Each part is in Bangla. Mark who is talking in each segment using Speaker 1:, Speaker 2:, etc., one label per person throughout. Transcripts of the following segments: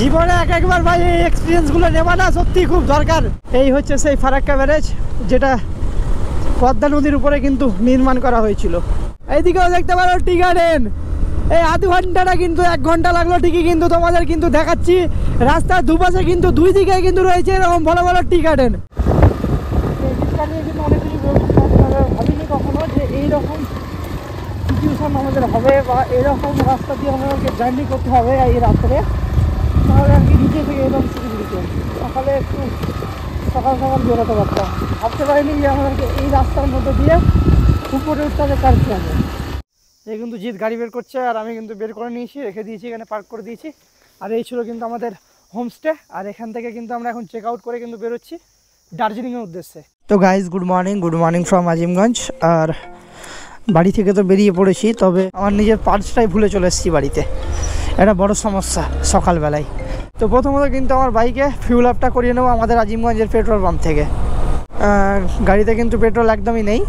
Speaker 1: জীবনে একবার ভাই এই এক্সপিরিয়েন্সগুলো নেওয়া না সত্যি খুব দরকার। এই হচ্ছে সেই ফারাক্কা ব্যারেজ, যেটা পদ্মা নদীর উপরে কিন্তু নির্মাণ করা হয়েছিল। এইদিকেও দেখতে পারো টি গার্ডেন। এই আধ ঘন্টাটা কিন্তু 1 ঘন্টা লাগলো ঠিকই, কিন্তু তোমাদের কিন্তু দেখাচ্ছি রাস্তার দুপাশে কিন্তু দুই দিকে কিন্তু রয়েছে এরকম ভালো ভালো টি গার্ডেন। কিন্তু অনেক কিছু ভাবিনি কখনো যে এইরকম সিচুয়েশন আমাদের হবে বা এরকম রাস্তা দিয়ে আমাদেরকে জার্নি করতে হবে এই রাত্রে। তাহলে আর কি নিচে থেকে এরকম সিকিউরিটি সকালে একটু সকাল সকাল বেরোতে পারতাম। ভাবতে পারিনি যে আমাদেরকে এই রাস্তার মধ্যে দিয়ে উপরে উঠতে হবে কার হবে। এই কিন্তু জিৎ গাড়ি বের করছে আর আমি কিন্তু বের করে নিয়েছি, রেখে দিয়েছি, এখানে পার্ক করে দিয়েছি। আর এই ছিল কিন্তু আমাদের হোমস্টে। আর এখান থেকে কিন্তু আমরা এখন চেক আউট করে কিন্তু বেরোচ্ছি দার্জিলিংয়ের উদ্দেশ্যে। তো guys good morning from Azimganj. আর বাড়ি থেকে তো বেরিয়ে পড়েছি, তবে আমার নিজের পার্সটাই ভুলে চলে এসেছি বাড়িতে। এটা বড় সমস্যা সকালবেলায়। তো প্রথমত কিন্তু আমার বাইকে ফিউল আপটা করিয়ে নেবো আমাদের আজিমগঞ্জের পেট্রোল পাম্প থেকে। গাড়িতে কিন্তু পেট্রোল একদমই নেই।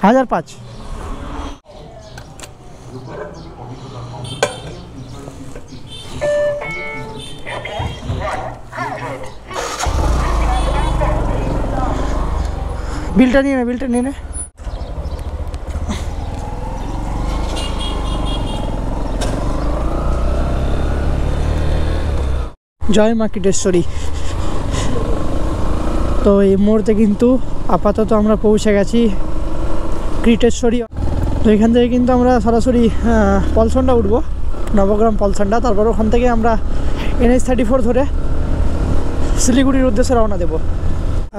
Speaker 1: হাজার 5। বিলটা নিয়ে নে। জয় মা কীটেশ্বরী। তো এই মুহূর্তে কিন্তু আপাতত আমরা পৌঁছে গেছি কীটেশ্বরী। তো এখান থেকে কিন্তু আমরা সরাসরি পলসনটা উঠবো, নবগ্রাম পলসনটা। তারপর ওখান থেকে আমরা NH-34 ধরে শিলিগুড়ির উদ্দেশ্যে রওনা দেব।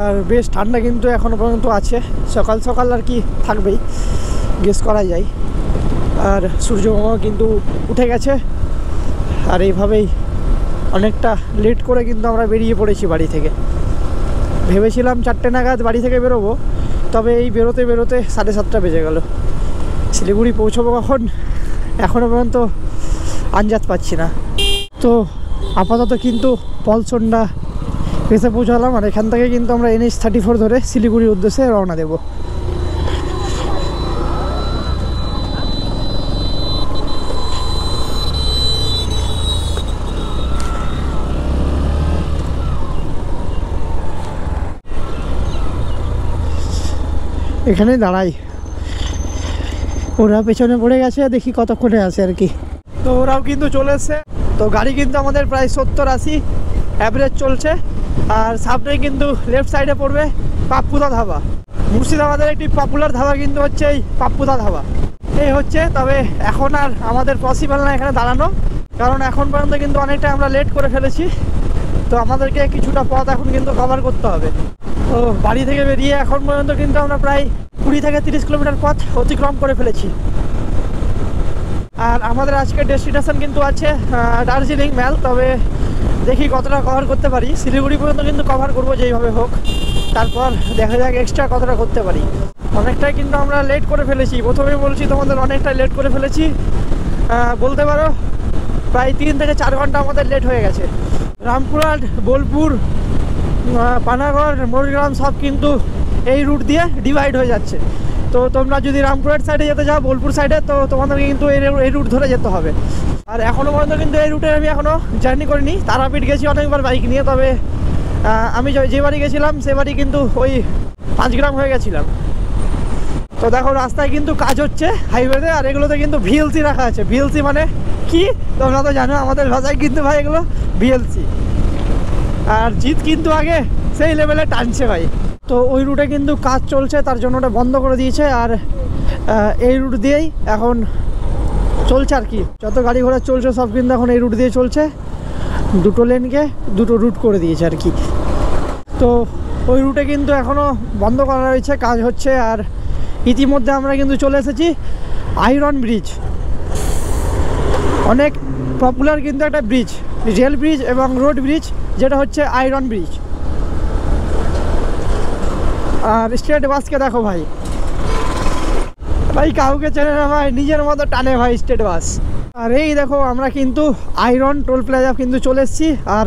Speaker 1: আর বেশ ঠান্ডা কিন্তু এখনও পর্যন্ত আছে, সকাল সকাল আর কি থাকবেই গেস করা যায়। আর সূর্যমামা কিন্তু উঠে গেছে। আর এইভাবেই অনেকটা লেট করে কিন্তু আমরা বেরিয়ে পড়েছি বাড়ি থেকে। ভেবেছিলাম 4টে নাগাদ বাড়ি থেকে বেরোবো, তবে এই বেরোতে 7:30 বেজে গেল। শিলিগুড়ি পৌঁছবো কখন এখনও পর্যন্ত আন্দাজ পাচ্ছি না। তো আপাতত কিন্তু পলসনটা এসে পৌঁছালাম। আর এখান থেকে কিন্তু আমরা NH-34 ধরে শিলিগুড়ির উদ্দেশ্যে রওনা দেব। এখানে দাঁড়াই, ওরা পেছনে পড়ে গেছে, দেখি কতক্ষণে আসে আর কি। তো ওরাও কিন্তু চলে এসছে। তো গাড়ি কিন্তু আমাদের প্রায় 70-80 অ্যাভারেজ চলছে। আর সামনে কিন্তু লেফট সাইডে পড়বে পাপ্পুদা ধাবা। মুর্শিদাবাদের একটি পপুলার ধাবা কিন্তু হচ্ছে এই পাপ্পুদা ধাবা। এই হচ্ছে, তবে এখন আর আমাদের পসিবল না এখানে দাঁড়ানো, কারণ এখন পর্যন্ত কিন্তু অনেকটা আমরা লেট করে ফেলেছি। তো আমাদেরকে কিছুটা পথ এখন কিন্তু কভার করতে হবে। তো বাড়ি থেকে বেরিয়ে এখন পর্যন্ত কিন্তু আমরা প্রায় 20 থেকে 30 কিলোমিটার পথ অতিক্রম করে ফেলেছি। আর আমাদের আজকের ডেস্টিনেশন কিন্তু আছে দার্জিলিং ম্যাল। তবে দেখি কতটা কভার করতে পারি। শিলিগুড়ি পর্যন্ত কিন্তু কভার করবো যেইভাবে হোক, তারপর দেখা যাক এক্সট্রা কতটা করতে পারি। অনেকটাই কিন্তু আমরা লেট করে ফেলেছি, প্রথমেই বলছি তোমাদের অনেকটাই লেট করে ফেলেছি। বলতে পারো প্রায় 3 থেকে 4 ঘন্টা আমাদের লেট হয়ে গেছে। রামপুরহাট, বোলপুর, পানাগড়, মোরগ্রাম সব কিন্তু এই রুট দিয়ে ডিভাইড হয়ে যাচ্ছে। তো তোমরা যদি রামপুরহাট সাইডে যেতে চাও, বোলপুর সাইডে, তো তোমাদেরকে কিন্তু এই রুট ধরে যেতে হবে। আর এখনও পর্যন্ত কিন্তু এই রুটে আমি এখনও জার্নি করিনি। তারাপীঠ গেছি অনেকবার বাইক নিয়ে, তবে আমি যে বাড়ি গেছিলাম সে বাড়ি কিন্তু ওই 5 গ্রাম হয়ে গেছিলাম। তো দেখো রাস্তায় কিন্তু কাজ হচ্ছে হাইওয়েতে। আর এগুলোতে কিন্তু VLC রাখা আছে। VLC মানে কি তোমরা তো জানো, আমাদের ভাষায় কিন্তু ভাই এগুলো VLC। আর জিৎ কিন্তু আগে সেই লেভেলে টানছে ভাই। তো ওই রুটে কিন্তু কাজ চলছে, তার জন্য ওটা বন্ধ করে দিয়েছে। আর এই রুট দিয়েই এখন চলছে আর কি, যত গাড়ি ঘোড়া চলছে সব কিন্তু এখন এই রুট দিয়ে চলছে। 2টো লেনকে 2টো রুট করে দিয়েছে আর কি। তো ওই রুটে কিন্তু এখনও বন্ধ করা রয়েছে, কাজ হচ্ছে। আর ইতিমধ্যে আমরা কিন্তু চলে এসেছি আয়রন ব্রিজ। অনেক পপুলার কিন্তু একটা ব্রিজ, রেল ব্রিজ এবং রোড ব্রিজ, যেটা হচ্ছে আয়রন ব্রিজ। আর স্টেট বাসকে দেখো ভাই, ভাই কাউকে চেনে না ভাই, নিজের মতো টানে ভাই স্টেট বাস। আর এই দেখো আমরা কিন্তু আয়রন টোল প্লাজা কিন্তু চলে এসেছি। আর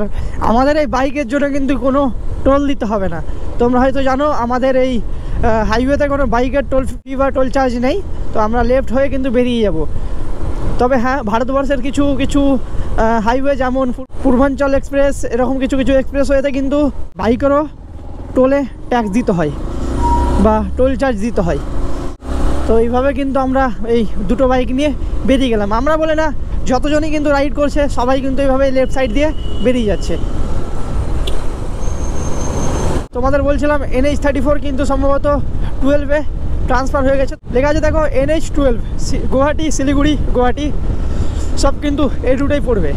Speaker 1: আমাদের এই বাইকের জন্য কিন্তু কোনো টোল দিতে হবে না। তোমরা হয়তো জানো আমাদের এই হাইওয়েতে কোনো বাইকের টোল ফি বা টোল চার্জ নেই, তো আমরা লেফট হয়ে কিন্তু বেরিয়ে যাব। তবে হ্যাঁ, ভারতবর্ষের কিছু কিছু হাইওয়ে যেমন পূর্বাঞ্চল এক্সপ্রেস, এরকম কিছু কিছু এক্সপ্রেসওয়েতে কিন্তু বাইকেরও টোলে ট্যাক্স দিতে হয় বা টোল চার্জ দিতে হয়। তো এইভাবে কিন্তু আমরা এই দুটো বাইক নিয়ে বেরিয়ে গেলাম। আমরা বলে না, যতজনই কিন্তু রাইড করছে সবাই কিন্তু এইভাবে লেফট সাইড দিয়ে বেরিয়ে যাচ্ছে। তোমাদের বলছিলাম NH34 কিন্তু সম্ভবত 12-এ ট্রান্সফার হয়ে গেছে। লেখা আছে দেখো NH12, গুয়াহাটি, শিলিগুড়ি, গুয়াহাটি সব কিন্তু এই রুটেই পড়বে।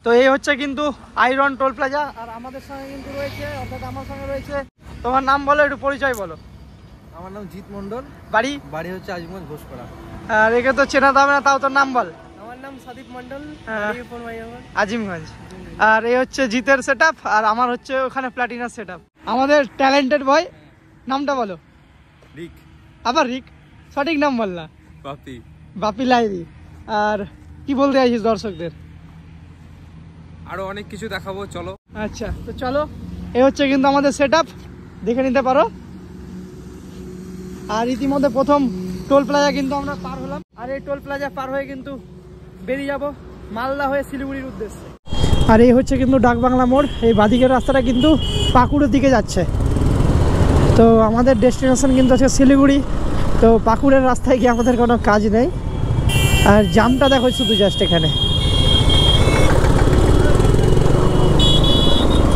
Speaker 1: তো এই হচ্ছে কিন্তু আইরন টোল প্লাজা। আর আমাদের সঙ্গে কিন্তু রয়েছে, অর্থাৎ আমার সঙ্গে রয়েছে, তোমার নাম বলো, একটু পরিচয় বলো।
Speaker 2: আমার নাম জিৎ মন্ডল, বাড়ি হচ্ছে আজিমগঞ্জ ঘোষপাড়া।
Speaker 1: আর একে তো চেনা যাবে না, তাও তোর নাম বল।
Speaker 2: আমার নাম সাদীপ মন্ডল,
Speaker 1: আজিমগঞ্জ। আর এই হচ্ছে জিতের সেটআপ, আর আমার হচ্ছে ওখানে প্লাটিনার সেটআপ। আমাদের ট্যালেন্টেড বয়, নামটা বলো।
Speaker 2: রিক।
Speaker 1: আবার রিক? সঠিক নাম বল না।
Speaker 2: বাপি।
Speaker 1: বাপি লাইরি। আর কি বলতে চাইছিস দর্শকদের?
Speaker 2: আরো অনেক কিছু দেখাবো, চলো।
Speaker 1: আচ্ছা, তো চলো। এই হচ্ছে কিন্তু আমাদের সেটআপ, দেখে নিতে পারো। আর ইতিমধ্যে প্রথম টোল প্লাজা কিন্তু আমরা পার হলাম। আর এই টোল প্লাজা পার হয়ে কিন্তু বেরিয়ে যাব মালদা হয়ে শিলিগুড়ির উদ্দেশ্যে। আর এই হচ্ছে কিন্তু ডাকবাংলা মোড়। এই বাদিকের রাস্তাটা কিন্তু পাকুড়ের দিকে যাচ্ছে। তো আমাদের ডেস্টিনেশন কিন্তু আছে শিলিগুড়ি। তো পাকুড়ের রাস্তায় গিয়ে আমাদের কোনো কাজ নেই। আর জামটা দেখো শুধু জাস্ট এখানে।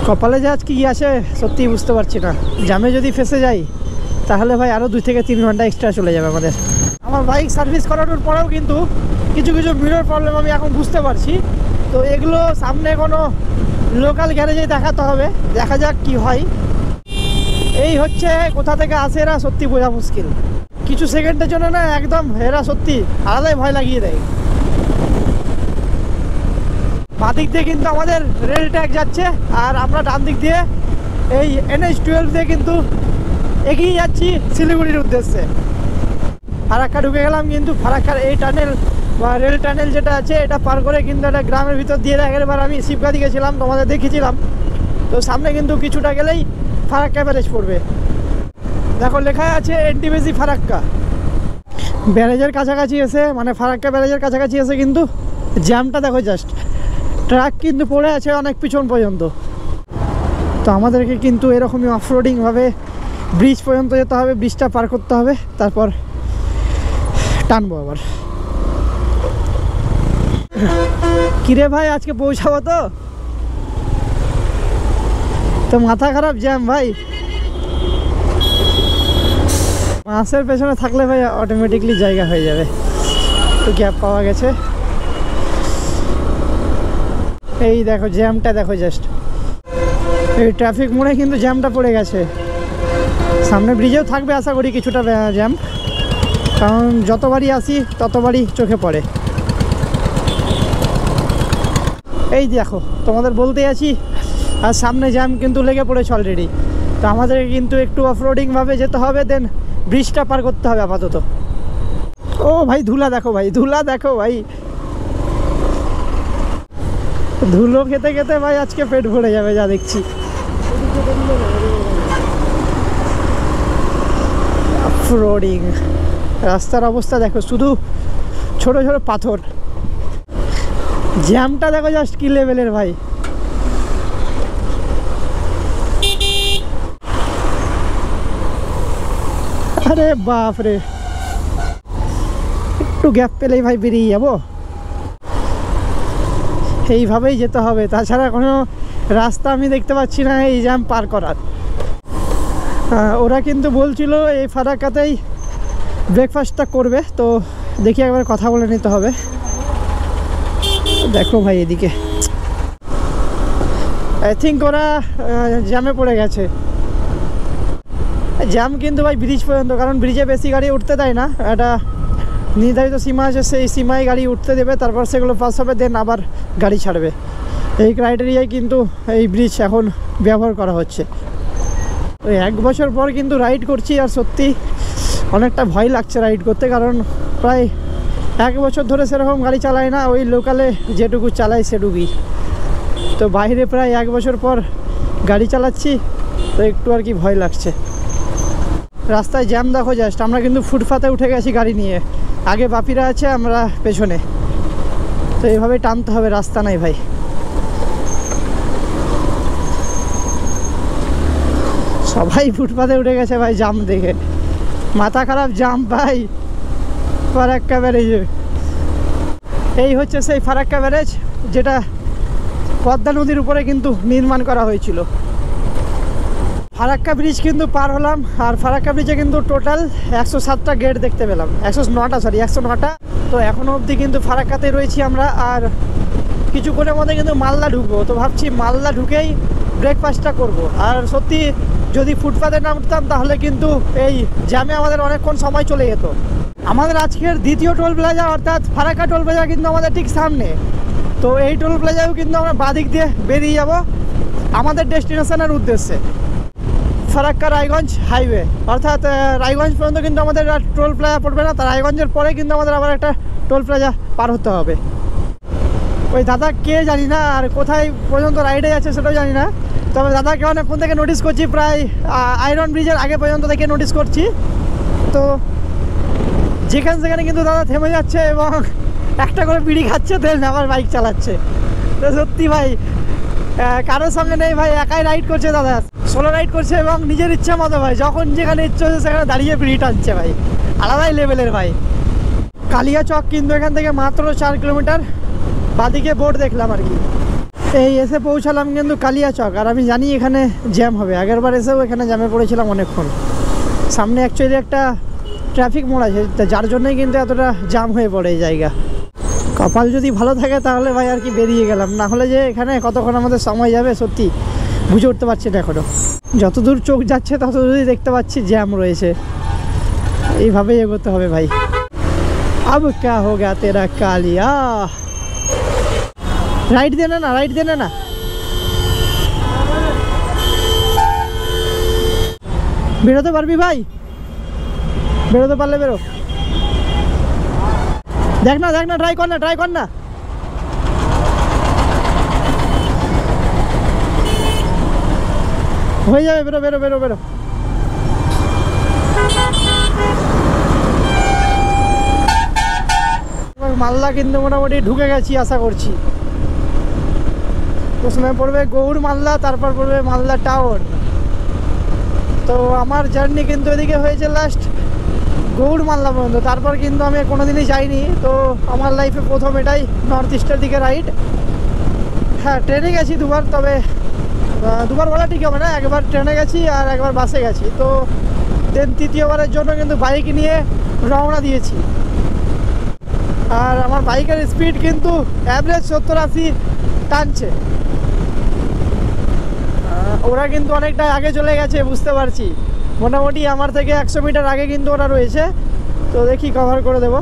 Speaker 1: কপালে যে আজ কি আছে সত্যি বুঝতে পারছি না। জামে যদি ফেসে যাই তাহলে ভাই আরও 2 থেকে 3 ঘন্টা এক্সট্রা চলে যাবে আমাদের। আমার বাইক সার্ভিস করানোর পরেও কিন্তু কিছু কিছু মিরর প্রবলেম আমি এখন বুঝতে পারছি। তো এগুলো সামনে কোনো লোকাল গ্যারেজে দেখাতে হবে, দেখা যাক কি হয়। এই হচ্ছে কোথা থেকে আসে এরা, সত্যি বোঝা মুশকিল। কিছু সেকেন্ডের জন্য না একদম এরা সত্যি আলাদাই ভয় লাগিয়ে দেয়। বাঁ দিক দিয়ে কিন্তু আমাদের রেল ট্র্যাক যাচ্ছে, আর আমরা ডান দিক দিয়ে এই NH12 দিয়ে কিন্তু এগিয়ে যাচ্ছি শিলিগুড়ির উদ্দেশ্যে। ফারাক্কা ঢুকে গেলাম, কিন্তু ফারাক্কার এই টানেল বা রেল টানেল যেটা আছে এটা পার করে কিন্তু একটা গ্রামের ভিতর দিয়ে একবার আমি শিবগাদি গেছিলাম, তোমাদের দেখিয়েছিলাম। তো সামনে কিন্তু কিছুটা গেলেই ফারাক্কা ব্যারেজ পড়বে। দেখো লেখা আছে NTPC ফারাক্কা। ব্যারেজের কাছাকাছি এসে, মানে ফারাক্কা ব্যারেজের কাছাকাছি এসে কিন্তু জ্যামটা দেখো জাস্ট। ট্রাক কিন্তু পড়ে আছে অনেক পিছন পর্যন্ত। তো আমাদেরকে কিন্তু এরকমই অফরোডিংভাবে ব্রিজ পর্যন্ত যেতে হবে, ব্রিজটা পার করতে হবে, তারপর টানবো আবার। কিরে ভাই, আজকে পৌঁছাবো তো? তো মাথা খারাপ জ্যাম ভাই। মাসের পেছনে থাকলে ভাই অটোমেটিকলি জায়গা হয়ে যাবে। তো গ্যাপ পাওয়া গেছে। এই দেখো জ্যামটা দেখো জাস্ট। এই ট্রাফিক মোড়ে কিন্তু জ্যামটা পড়ে গেছে। সামনে ব্রিজেও থাকবে আশা করি কিছুটা জ্যাম, কারণ যতবারই আসি ততবারই চোখে পড়ে। এই দেখো তোমাদের বলতে আছি, আর সামনে জ্যাম কিন্তু লেগে পড়েছে অলরেডি। তো আমাদেরকে কিন্তু একটু অফরোডিংভাবে যেতে হবে, দেন ব্রিজটা পার করতে হবে আপাতত। ও ভাই ধুলা দেখো, ভাই ধুলা দেখো ভাই। ধুলো খেতে খেতে ভাই আজকে পেট ভরে যাবে যা দেখছি। অফরোডিং রাস্তার অবস্থা দেখো, শুধু ছোট ছোট পাথর। জ্যামটা দেখো জাস্ট কি লেভেলের ভাই। আরে বাপ রে, একটু গ্যাপ পেলেই ভাই বেরিয়ে যাবো। এইভাবেই যেতে হবে, তাছাড়া কোনো রাস্তা আমি দেখতে পাচ্ছি না এই জ্যাম পার করার। ওরা কিন্তু বলছিল এই ফারাক্কাতেই ব্রেকফাস্টটা করবে, তো দেখি একবার কথা বলে নিতে হবে। দেখো ভাই এদিকে আই থিঙ্ক ওরা জ্যামে পড়ে গেছে। জ্যাম কিন্তু ভাই ব্রিজ পর্যন্ত, কারণ ব্রিজে বেশি গাড়ি উঠতে দেয় না। একটা নির্ধারিত সীমা আছে, সেই সীমায় গাড়ি উঠতে দেবে, তারপর সেগুলো পাস হবে, দেন আবার গাড়ি ছাড়বে। এই ক্রাইটেরিয়ায় কিন্তু এই ব্রিজ এখন ব্যবহার করা হচ্ছে। ওই 1 বছর পর কিন্তু রাইড করছি, আর সত্যি অনেকটা ভয় লাগছে রাইড করতে, কারণ প্রায় 1 বছর ধরে সেরকম গাড়ি চালাই না, ওই লোকালে যেটুকু চালাই সেটুকুই। তো বাইরে প্রায় 1 বছর পর গাড়ি চালাচ্ছি, তো একটু আর কি ভয় লাগছে। রাস্তায় জ্যাম দেখো জাস্ট। আমরা কিন্তু ফুটপাতে উঠে গেছি গাড়ি নিয়ে, আগে বাপিরা আছে, আমরা পেছনে। তো এইভাবেই টানতে হবে, রাস্তা নাই ভাই। সবাই ফুটপাতে উঠে গেছে ভাই জাম দেখে, মাথা খারাপ জাম ভাই। ফারাক্কা ব্যারেজে এই হচ্ছে সেই ফারাক্কা ব্যারেজ, যেটা পদ্মা নদীর উপরে কিন্তু নির্মাণ করা হয়েছিল। ফারাক্কা ব্রিজ কিন্তু পার হলাম, আর ফারাক্কা ব্রিজে কিন্তু টোটাল 107টা গেট দেখতে পেলাম, 109টা। তো এখনও অবধি কিন্তু ফারাক্কাতেই রয়েছি আমরা, আর কিছুক্ষণের মধ্যে কিন্তু মালদা ঢুকবো। তো ভাবছি মালদা ঢুকেই ব্রেকফাস্টটা করব। আর সত্যি যদি ফুটপাতে না উঠতাম তাহলে কিন্তু এই জ্যামে আমাদের অনেকক্ষণ সময় চলে যেত। আমাদের আজকের দ্বিতীয় টোল প্লাজা অর্থাৎ ফারাক্কা টোল প্লাজা কিন্তু আমাদের ঠিক সামনে। তো এই টোল প্লাজাও কিন্তু আমরা বাদিক দিয়ে বেরিয়ে যাব আমাদের ডেস্টিনেশনের উদ্দেশ্যে, ফারাক্কা রায়গঞ্জ হাইওয়ে। অর্থাৎ রায়গঞ্জ পর্যন্ত কিন্তু আমাদের টোল প্লাজা পড়বে না, তার রায়গঞ্জের পরে কিন্তু আমাদের আবার একটা টোল প্লাজা পার হতে হবে। ওই দাদা কে জানি না, আর কোথায় পর্যন্ত রাইডে যাচ্ছে সেটাও জানি না। তবে দাদাকে অনেকক্ষণ থেকে নোটিস করছি, প্রায় আয়রন ব্রিজের আগে পর্যন্ত থেকে নোটিস করছি। তো যেখানে সেখানে কিন্তু দাদা থেমে যাচ্ছে এবং একটা করে বিড়ি খাচ্ছে, দেন আবার বাইক চালাচ্ছে। তো সত্যি ভাই কারোর সঙ্গে নেই ভাই, একাই রাইড করছে দাদা, সোলো রাইড করছে এবং নিজের ইচ্ছা মতো ভাই, যখন যেখানে ইচ্ছে হচ্ছে সেখানে দাঁড়িয়ে বিড়ি টানছে ভাই, আলাদাই লেভেলের ভাই। কালিয়াচক কিন্তু এখান থেকে মাত্র 4 কিলোমিটার, বাদিকে বোর্ড দেখলাম আর কি। এই এসে পৌঁছালাম কিন্তু কালিয়াচক, আর আমি জানি এখানে জ্যাম হবে, আগেরবার এসেও এখানে জ্যামে পড়েছিলাম অনেকক্ষণ। সামনে অ্যাকচুয়ালি একটা ট্রাফিক মোড় আছে, যার জন্যই কিন্তু এতটা জ্যাম হয়ে পড়ে এই জায়গা। কপাল যদি ভালো থাকে তাহলে ভাই আর কি বেরিয়ে গেলাম, না হলে যে এখানে কতক্ষণ আমাদের সময় যাবে সত্যি বুঝে উঠতে পারছি না এখনও। যতদূর চোখ যাচ্ছে ততদূরই দেখতে পাচ্ছি জ্যাম রয়েছে, এইভাবেই এগোতে হবে ভাই। আব ক্যা হো গয়া তেরা কালিয়া। রাইট দেনা না, রাইট দেনা না। বেরোতে পারবি ভাই? বেরোতে পারলে বেরো। দেখ না ট্রাই কর না, ট্রাই কর না। হয়ে যাবে, বেরো বেরো বেরো বেরো। মালদা কিন্তু মোটামুটি ঢুকে গেছি আশা করছি। প্রথমে পড়বে গৌড় মালদা, তারপর পড়বে মালদা টাউন। তো আমার জার্নি কিন্তু এদিকে হয়েছে লাস্ট গৌড় মালদা পর্যন্ত, তারপর কিন্তু আমি কোনোদিনই যাইনি। তো আমার লাইফে প্রথম এটাই নর্থ ইস্টের দিকে রাইড। হ্যাঁ ট্রেনে গেছি দুবার, তবে দুবার বলা ঠিক হবে না, একবার ট্রেনে গেছি আর একবার বাসে গেছি। তো দেন তৃতীয়বারের জন্য কিন্তু বাইক নিয়ে রওনা দিয়েছি। আর আমার বাইকের স্পিড কিন্তু অ্যাভারেজ 70-80 টানছে। ওরা কিন্তু অনেকটা আগে চলে গেছে বুঝতে পারছি, মোটামুটি আমার থেকে 100 মিটার আগে কিন্তু ওরা রয়েছে। তো দেখি কভার করে দেব।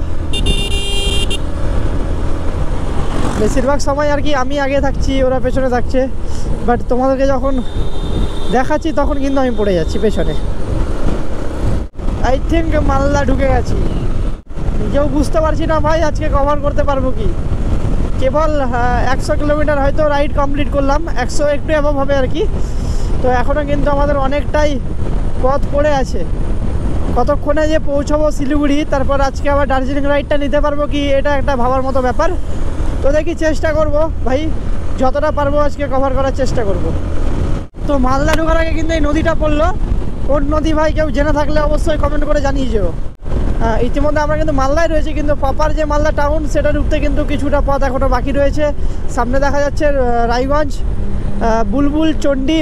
Speaker 1: বেশিরভাগ সময় আর কি আমি আগে থাকছি, ওরা পেছনে থাকছে, বাট তোমাদেরকে যখন দেখাচ্ছি তখন কিন্তু আমি পড়ে যাচ্ছি পেছনে। আই থিঙ্ক মালদা ঢুকে গেছি, নিজেও বুঝতে পারছি না ভাই আজকে কভার করতে পারবো কি। কেবল 100 কিলোমিটার হয়তো রাইড কমপ্লিট করলাম, 100 একটু অ্যাবভ হবে আর কি। তো এখনও কিন্তু আমাদের অনেকটাই পথ পড়ে আছে। কতক্ষণে যে পৌঁছাবো শিলিগুড়ি, তারপর আজকে আবার দার্জিলিং রাইডটা নিতে পারবো কি, এটা একটা ভাবার মতো ব্যাপার। তো দেখি চেষ্টা করব ভাই, যতটা পারবো আজকে কভার করার চেষ্টা করব। তো মালদা ঢোকার আগে কিন্তু এই নদীটা পড়লো, কোন নদী ভাই কেউ জেনে থাকলে অবশ্যই কমেন্ট করে জানিয়ে যেও। ইতিমধ্যে আমরা কিন্তু মালদায় রয়েছি, কিন্তু প্রপার যে মালদা টাউন সেটা ঢুকতে কিন্তু কিছুটা পথ এখনও বাকি রয়েছে। সামনে দেখা যাচ্ছে রায়গঞ্জ, বুলবুল, চণ্ডী,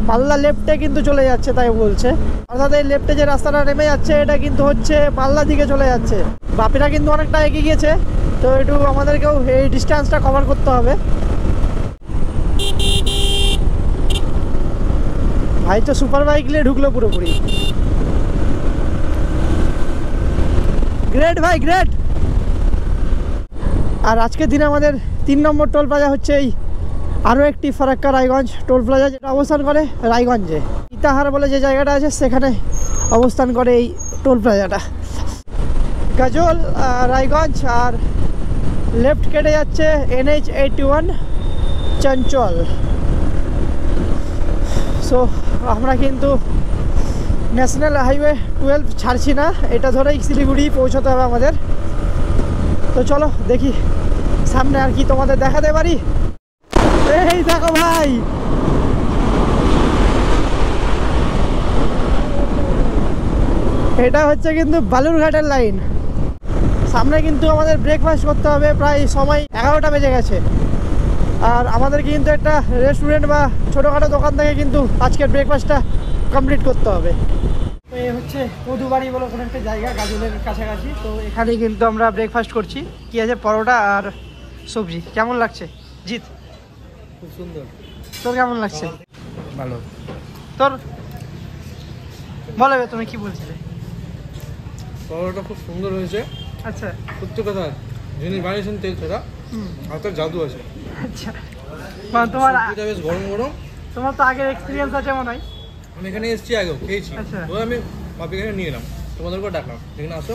Speaker 1: মালদা লেফটে কিন্তু চলে যাচ্ছে তাই বলছে। অর্থাৎ এই লেফটে যে রাস্তাটা নেমে যাচ্ছে এটা কিন্তু হচ্ছে মালদা দিকে চলে যাচ্ছে। বাপিরা কিন্তু অনেকটা এগিয়ে গিয়েছে, তো একটু আমাদেরকেও এই ডিস্টেন্সটা কভার করতে হবে। ভাই তো সুপার বাইক নিয়ে ঢুকলো পুরোপুরি। গ্রেট ভাই গ্রেট। আর আজকের দিনে আমাদের 3 নম্বর টোল প্লাজা হচ্ছে এই আরও একটি ফারাক্কা রায়গঞ্জ টোল প্লাজা, যেটা অবস্থান করে রায়গঞ্জে। ইতাহার বলে যে জায়গাটা আছে সেখানে অবস্থান করে এই টোল প্লাজাটা। গাজল রায়গঞ্জ, আর লেফট কেটে যাচ্ছে NH 81 চঞ্চল। সো আমরা কিন্তু ন্যাশনাল হাইওয়ে 12 ছাড়ছি না, এটা ধরেই শিলিগুড়ি পৌঁছতে হবে আমাদের। তো চলো দেখি সামনে আর কি তোমাদের দেখাতে পারি। এই দেখো ভাই, এটা হচ্ছে কিন্তু বালুরঘাটের লাইন। সামনে কিন্তু আমাদের ব্রেকফাস্ট করতে হবে, প্রায় সময় 11টা বেজে গেছে। আর আমাদের কিন্তু একটা রেস্টুরেন্ট বা ছোটোখাটো দোকান থেকে কিন্তু আজকের ব্রেকফাস্টটা কমপ্লিট করতে হবে। তো এই হচ্ছে মধুবাড়ি বলে কোনো একটা জায়গা গাজলের কাছাকাছি। তো এখানেই কিন্তু আমরা ব্রেকফাস্ট করছি। কি আছে, পরোটা আর সবজি। কেমন লাগছে জিৎ?
Speaker 2: খুব সুন্দর।
Speaker 1: তোর কেমন লাগছে?
Speaker 2: ভালো।
Speaker 1: তোর বলে তুমি কি বলছিলে?
Speaker 2: পরোটা খুব সুন্দর হয়েছে।
Speaker 1: আচ্ছা,
Speaker 2: সত্যি কথা, যিনি বানিয়েছেন তেল ছাড়া, হাতের জাদু আছে।
Speaker 1: আচ্ছা, মানে তোমার
Speaker 2: সবজিটা বেশ গরম গরম।
Speaker 1: তোমার তো আগের এক্সপিরিয়েন্স আছে মনে হয়।
Speaker 2: আমি এখানে এসেছি, আগেও খেয়েছি।
Speaker 1: আচ্ছা।
Speaker 2: তো আমি এখানে নিয়ে এলাম, তোমাদেরকেও ডাকলাম এখানে আসো,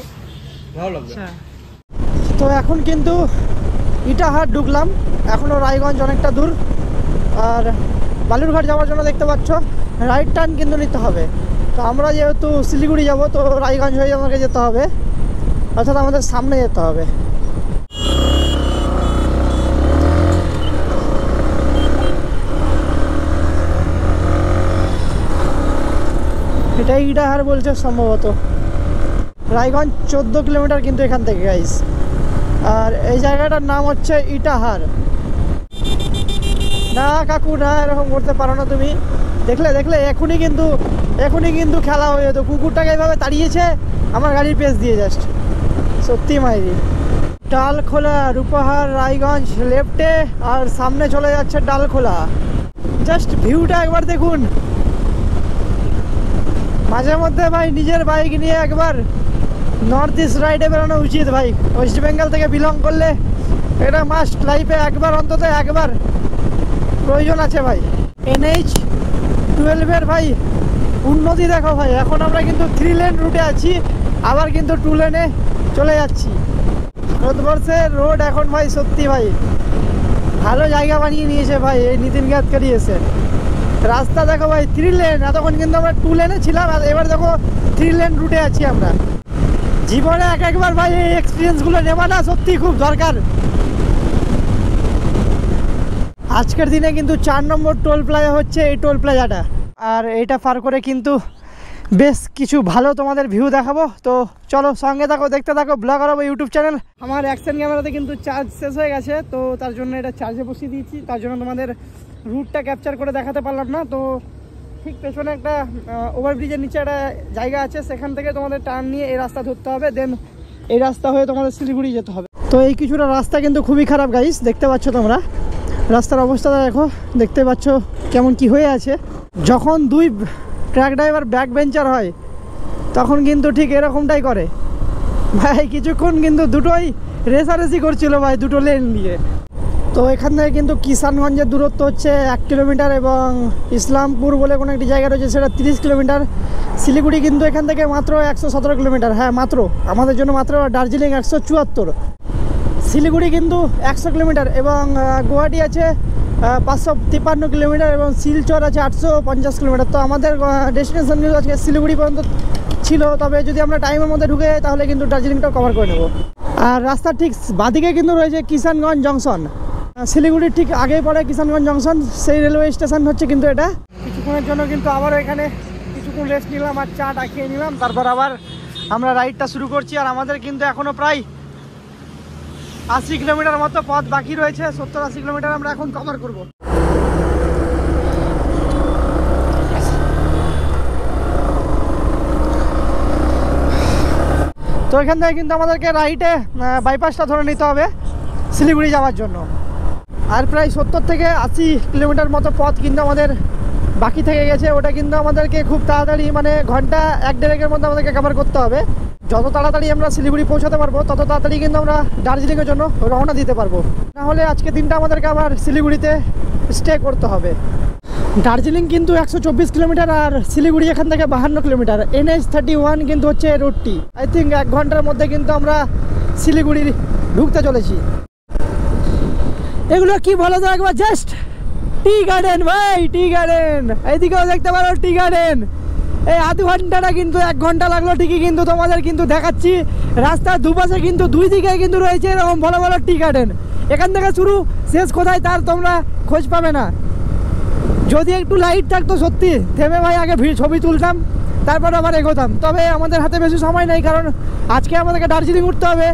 Speaker 2: ভালো লাগবে।
Speaker 1: আচ্ছা, তো এখন কিন্তু ইটাহার ঢুকলাম, এখনও রায়গঞ্জ অনেকটা দূর। আর বালুরঘাট যাওয়ার জন্য দেখতে পাচ্ছ রাইট টার্ন কিন্তু নিতে হবে। তো আমরা যেহেতু শিলিগুড়ি যাব, তো রায়গঞ্জ হয়ে আমাকে যেতে হবে, অর্থাৎ আমাদের সামনে যেতে হবে। এটা ইটাহার বলছে সম্ভবত। রায়গঞ্জ 14 কিলোমিটার কিন্তু এখান থেকে গাইস। আর এই জায়গাটার নাম হচ্ছে ইটাহার। না কাকু না, এরকম করতে পারো না তুমি। দেখলে দেখলে এখনই কিন্তু খেলা হয়ে যেত। কুকুরটাকে এইভাবে তাড়িয়েছে আমার গাড়ির পেছ দিয়ে জাস্ট। সত্যি মাইরি। ডালখোলা, রূপাহার, রায়গঞ্জ লেফটে, আর সামনে চলে যাচ্ছে ডালখোলা। জাস্ট ভিউটা একবার দেখুন। মাঝে মধ্যে ভাই নিজের বাইক নিয়ে একবার নর্থ ইস্ট রাইডে বেরোনো উচিত ভাই। ওয়েস্ট বেঙ্গল থেকে বিলং করলে এটা মাস্ট লাইফে একবার, অন্তত একবার প্রয়োজন আছে ভাই। NH-12 ভাই উন্নতি দেখো ভাই। এখন আমরা কিন্তু 3 লেন রুটে আছি, আবার কিন্তু 2 লেনে চলে যাচ্ছি। ভারতবর্ষের রোড এখন ভাই সত্যি ভাই ভালো জায়গা বানিয়ে নিয়েছে ভাই এই নীতিন গাডকারি এসে। রাস্তা দেখো ভাই 3 লেন, এতক্ষণ কিন্তু আমরা 2 লেনে ছিলাম, আর এবার দেখো 3 লেন রুটে আছি আমরা। জীবনে একবার ভাই এই এক্সপিরিয়েন্সগুলো নেওয়া না সত্যি খুব দরকার। আজকের দিনে কিন্তু 4 নম্বর টোল প্লাজা হচ্ছে এই টোল প্লাজাটা। আর এইটা পার করে কিন্তু বেশ কিছু ভালো তোমাদের ভিউ দেখাবো। তো চলো সঙ্গে থাকো, দেখতে থাকো ব্লগার হবে ইউটিউব চ্যানেল। আমার অ্যাকশন ক্যামেরাতে কিন্তু চার্জ শেষ হয়ে গেছে, তো তার জন্য এটা চার্জে বসিয়ে দিয়েছি। তার জন্য তোমাদের রুটটা ক্যাপচার করে দেখাতে পারলাম না। তো ঠিক পেছনে একটা ওভারব্রিজের নিচে একটা জায়গা আছে, সেখান থেকে তোমাদের টার্ন নিয়ে এই রাস্তা ধরতে হবে, দেন এই রাস্তা হয়ে তোমাদের শিলিগুড়ি যেতে হবে। তো এই কিছুটা রাস্তা কিন্তু খুবই খারাপ গাইস, দেখতে পাচ্ছ তোমরা রাস্তার অবস্থাটা দেখো, দেখতে পাচ্ছ কেমন কি হয়ে আছে। যখন 2 ট্রাক ড্রাইভার ব্যাক বেঞ্চার হয় তখন কিন্তু ঠিক এরকমটাই করে ভাই। কিছুক্ষণ কিন্তু দুটোই রেসারেসি করছিল ভাই, 2 লেন নিয়ে। তো এখান থেকে কিন্তু কিষানগঞ্জের দূরত্ব হচ্ছে 1 কিলোমিটার, এবং ইসলামপুর বলে কোনো একটি জায়গা রয়েছে সেটা 30 কিলোমিটার। শিলিগুড়ি কিন্তু এখান থেকে মাত্র 117 কিলোমিটার। হ্যাঁ মাত্র, আমাদের জন্য মাত্র। দার্জিলিং 174, শিলিগুড়ি কিন্তু 100 কিলোমিটার, এবং গুয়াহাটি আছে 553 কিলোমিটার, এবং শিলচর আছে 850 কিলোমিটার। তো আমাদের ডেস্টিনেশন কিন্তু আজকে শিলিগুড়ি পর্যন্ত ছিল, তবে যদি আমরা টাইমের মধ্যে ঢুকে যাই তাহলে কিন্তু দার্জিলিংটাও কভার করে নেব। আর রাস্তার ঠিক বাদিকে কিন্তু রয়েছে কিষানগঞ্জ জংশন। শিলিগুড়ির ঠিক আগেই পড়ে কিষানগঞ্জ জংশন, সেই রেলওয়ে স্টেশন হচ্ছে কিন্তু এটা। কিছুক্ষণের জন্য কিন্তু আবারও এখানে কিছুক্ষণ রেস্ট নিলাম আর চাটা খেয়ে নিলাম, তারপর আবার আমরা রাইডটা শুরু করছি। আর আমাদের কিন্তু এখনও প্রায় 80 কিলোমিটার মতো পথ বাকি রয়েছে। 70-80 কিলোমিটার আমরা এখন কভার করব। তো এখান থেকে কিন্তু আমাদেরকে রাইটে বাইপাসটা ধরে নিতে হবে শিলিগুড়ি যাওয়ার জন্য। আর প্রায় 70 থেকে 80 কিলোমিটার মতো পথ কিন্তু আমাদের বাকি থেকে গেছে। ওটা কিন্তু আমাদেরকে খুব তাড়াতাড়ি, মানে ঘন্টা 1-1.5 মধ্যে আমাদেরকে কভার করতে হবে। যত তাড়াতাড়ি আমরা শিলিগুড়ি পৌঁছাতে পারবো তত তাড়াতাড়ি কিন্তু আমরা দার্জিলিংয়ের জন্য রওনা দিতে পারবো। নাহলে আজকে দিনটা আমাদেরকে আবার শিলিগুড়িতে স্টে করতে হবে। দার্জিলিং কিন্তু 124 কিলোমিটার, আর শিলিগুড়ি এখান থেকে 52 কিলোমিটার। NH-31 কিন্তু হচ্ছে রুটটি। আই থিঙ্ক 1 ঘন্টার মধ্যে কিন্তু আমরা শিলিগুড়ি ঢুকতে চলেছি। এগুলো কি বলো তো একবার, জাস্ট টি গার্ডেন ভাই, টি গার্ডেন। এইদিকেও দেখতে পারো টি গার্ডেন। এই আধ ঘন্টাটা কিন্তু 1 ঘন্টা লাগলো ঠিকই, কিন্তু তোমাদের কিন্তু দেখাচ্ছি রাস্তার দুপাশে কিন্তু দুই দিকে কিন্তু রয়েছে এরকম ভালো ভালো টি গার্ডেন। এখান থেকে শুরু, শেষ কোথায় তার তোমরা খোঁজ পাবে না। যদি একটু লাইট থাকতো সত্যি থেমে ভাই আগে ছবি তুলতাম, তারপর আবার এগোতাম। তবে আমাদের হাতে বেশি সময় নেই, কারণ আজকে আমাদেরকে দার্জিলিং উঠতে হবে,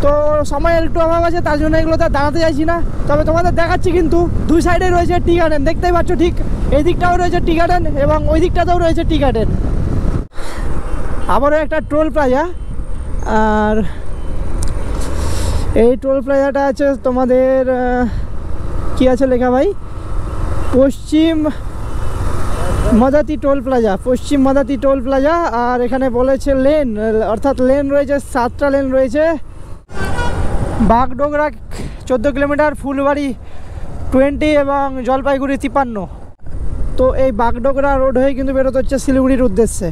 Speaker 1: তো সময়ের একটু অভাব আছে, তার জন্য এগুলোতে দাঁড়াতে চাইছি না। তবে তোমাদের দেখাচ্ছি কিন্তু দুই সাইডে রয়েছে টি গার্ডেন, দেখতেই পাচ্ছ, ঠিক এই দিকটাও রয়েছে টি গার্ডেন এবং ওই দিকটাতেও রয়েছে টি গার্ডেন। আবারও একটা টোল প্লাজা, আর এই টোল প্লাজাটা আছে তোমাদের কি আছে লেখা ভাই, পশ্চিম মাদাতি টোল প্লাজা, পশ্চিম মাদাতি টোল প্লাজা। আর এখানে বলেছে লেন, অর্থাৎ লেন রয়েছে 7টা লেন রয়েছে। বাগডোগরা 14 কিলোমিটার, ফুলবাড়ি 20 এবং জলপাইগুড়ি 53। তো এই বাগডোগরা রোড হয়ে কিন্তু বেরোতে হচ্ছে শিলিগুড়ির উদ্দেশ্যে।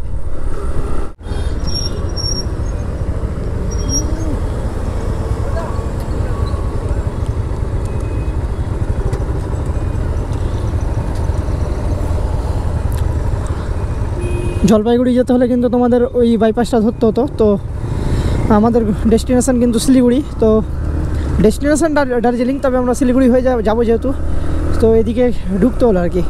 Speaker 1: জলপাইগুড়ি যেতে হলে কিন্তু তোমাদের ওই বাইপাসটা ধরতে হতো, তো আমাদের ডেস্টিনেশন কিন্তু শিলিগুড়ি। তো ডেস্টিনেশন দার্জিলিং, তবে আমরা শিলিগুড়ি হয়ে যাবো যেহেতু, তো এদিকে ঢুকতে হলো আর কি।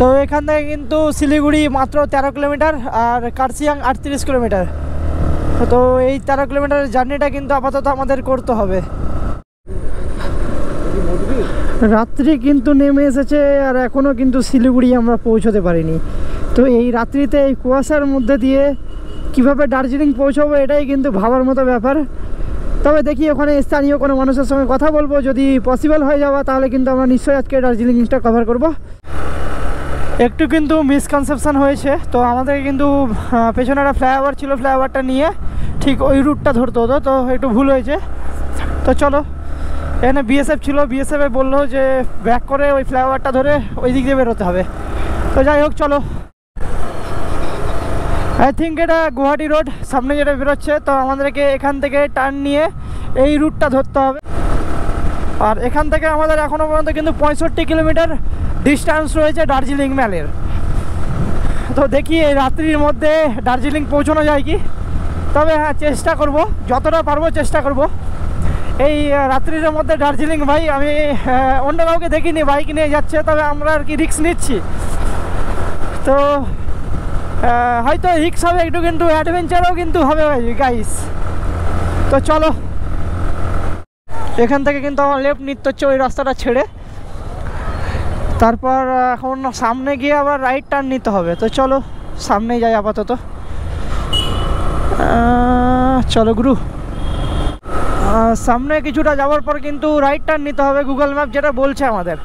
Speaker 1: তো এখান থেকে কিন্তু শিলিগুড়ি মাত্র 13 কিলোমিটার আর কার্শিয়াং 38 কিলোমিটার। তো এই 13 কিলোমিটারের জার্নিটা কিন্তু আপাতত আমাদের করতে হবে। রাত্রি কিন্তু নেমে এসেছে আর এখনও কিন্তু শিলিগুড়ি আমরা পৌঁছতে পারিনি। তো এই রাত্রিতে এই কুয়াশার মধ্যে দিয়ে কিভাবে দার্জিলিং পৌঁছাবো এটাই কিন্তু ভাবার মতো ব্যাপার। তবে দেখি ওখানে স্থানীয় কোনো মানুষের সঙ্গে কথা বলবো, যদি পসিবল হয়ে যাওয়া তাহলে কিন্তু আমরা নিশ্চয়ই আজকে দার্জিলিংটা কভার করব। একটু কিন্তু মিসকনসেপশন হয়েছে, তো আমাদের কিন্তু পেছনে একটা ফ্লাইওভার ছিল, ফ্লাইওভারটা নিয়ে ঠিক ওই রুটটা ধরতে হতো, তো একটু ভুল হয়েছে। তো চলো, এখানে বিএসএফ ছিল, বিএসএফে বললো যে ব্যাক করে ওই ফ্লাইওভারটা ধরে ওই দিক দিয়ে বেরোতে হবে। তো যাই হোক, চলো। আই থিঙ্ক এটা গুয়াহাটি রোড সামনে যেটা বেরোচ্ছে, তো আমাদেরকে এখান থেকে টার্ন নিয়ে এই রুটটা ধরতে হবে। আর এখান থেকে আমাদের এখনও পর্যন্ত কিন্তু 65 কিলোমিটার ডিস্টেন্স রয়েছে দার্জিলিং ম্যালের। তো দেখি এই রাত্রির মধ্যে দার্জিলিং পৌঁছানো যায় কি। তবে হ্যাঁ, চেষ্টা করব, যতটা পারবো চেষ্টা করব। এই রাত্রির মধ্যে দার্জিলিং ভাই, আমি অন্য কাউকে দেখিনি বাইক নিয়ে যাচ্ছে, তবে আমরা আর কি রিস্ক নিচ্ছি। তো হয়তো রিক্স হবে একটু, কিন্তু অ্যাডভেঞ্চারও কিন্তু হবে গাইস। তো চলো, এখান থেকে কিন্তু আমার লেফট নিতে হচ্ছে ওই রাস্তাটা ছেড়ে, তারপর এখন সামনে গিয়ে আবার রাইট টার্ন নিতে হবে। তো চলো সামনেই যাই আপাতত, চলো গুরু। সামনে কিছুটা যাওয়ার পর কিন্তু রাইট টার্ন নিতে হবে, গুগল ম্যাপ যেটা বলছে আমাদের।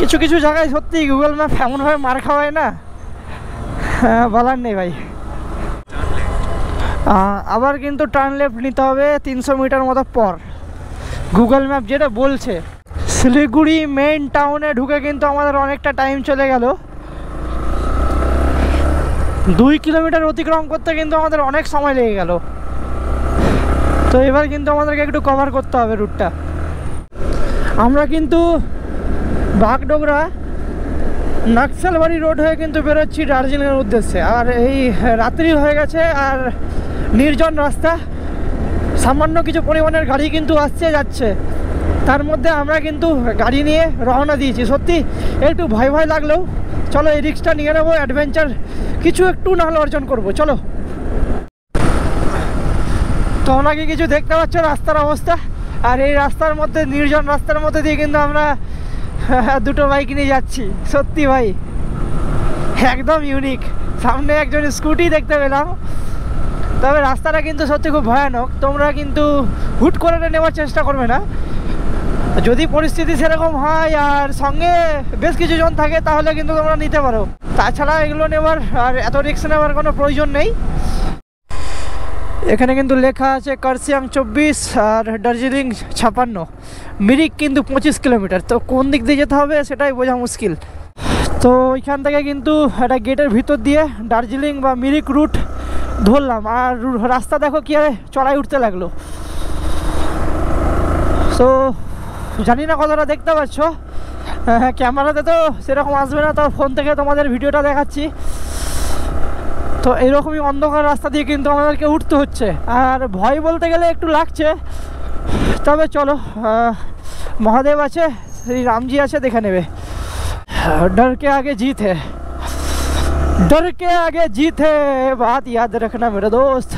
Speaker 1: কিছু কিছু জায়গায় সত্যি গুগল ম্যাপ এমনভাবে মার খাওয়ায় না, বলার নেই ভাই। আবার কিন্তু টার্ন লেফট নিতে হবে 300 মিটার মতো পর, গুগল ম্যাপ যেটা বলছে। শিলিগুড়ি মেইন টাউনে ঢুকে কিন্তু আমাদের অনেকটা টাইম চলে গেল। 2 কিলোমিটার অতিক্রম করতে কিন্তু আমাদের অনেক সময় লেগে গেল। তো এবার কিন্তু আমাদেরকে একটু কভার করতে হবে রুটটা। আমরা কিন্তু বাগডোগরা নাকশালবাড়ি রোড হয়ে কিন্তু বেরোচ্ছি দার্জিলিংয়ের উদ্দেশ্যে। আর এই রাত্রি হয়ে গেছে আর নির্জন রাস্তা, সামান্য কিছু পরিমাণের গাড়ি কিন্তু আসছে যাচ্ছে, তার মধ্যে আমরা কিন্তু গাড়ি নিয়ে রওনা দিয়েছি। সত্যি একটু ভয় ভয় লাগলেও চলো এই রিস্কটা নিয়ে নেবো, অ্যাডভেঞ্চার কিছু একটু নাহলে অর্জন করবো। চলো, তোমরা কি কিছু দেখতে পাচ্ছ রাস্তার অবস্থা? আর এই রাস্তার মধ্যে, নির্জন রাস্তার মধ্যে দিয়ে কিন্তু আমরা দুটো বাইক নিয়ে যাচ্ছি। সত্যি ভাই একদম ইউনিক। সামনে একজন স্কুটি দেখতে পেলাম, তবে রাস্তাটা কিন্তু সত্যি খুব ভয়ানক। তোমরা কিন্তু হুট করে নেওয়ার চেষ্টা করবে না, যদি পরিস্থিতি সেরকম হয় আর সঙ্গে বেশ কিছু জন থাকে তাহলে কিন্তু তোমরা নিতে পারো। তাছাড়া এগুলো নেওয়ার আর এত রিস্ক নেওয়ার কোনো প্রয়োজন নেই। এখানে কিন্তু লেখা আছে কার্শিয়াং 24 আর দার্জিলিং 56, মিরিক কিন্তু 25 কিলোমিটার। তো কোন দিক দিয়ে যেতে হবে সেটাই বোঝা মুশকিল। তো ওইখান থেকে কিন্তু একটা গেটের ভিতর দিয়ে দার্জিলিং বা মিরিক রুট ধরলাম, আর রাস্তা দেখো কি চড়াই উঠতে লাগলো। তো জানি না কতটা দেখতে পাচ্ছ, হ্যাঁ, ক্যামেরাতে তো সেরকম আসবে না, তো ফোন থেকে তোমাদের ভিডিওটা দেখাচ্ছি। তো এরকমই অন্ধকার রাস্তা দিয়ে কিন্তু আমাদেরকে উঠতে হচ্ছে, আর ভয় বলতে গেলে একটু লাগছে। তবে চলো, মহাদেব আছে, শ্রী রামজি আছে, দেখে নেবে। डर के आगे जीत है, डर के आगे जीत है, बात याद रखना मेरे दोस्त।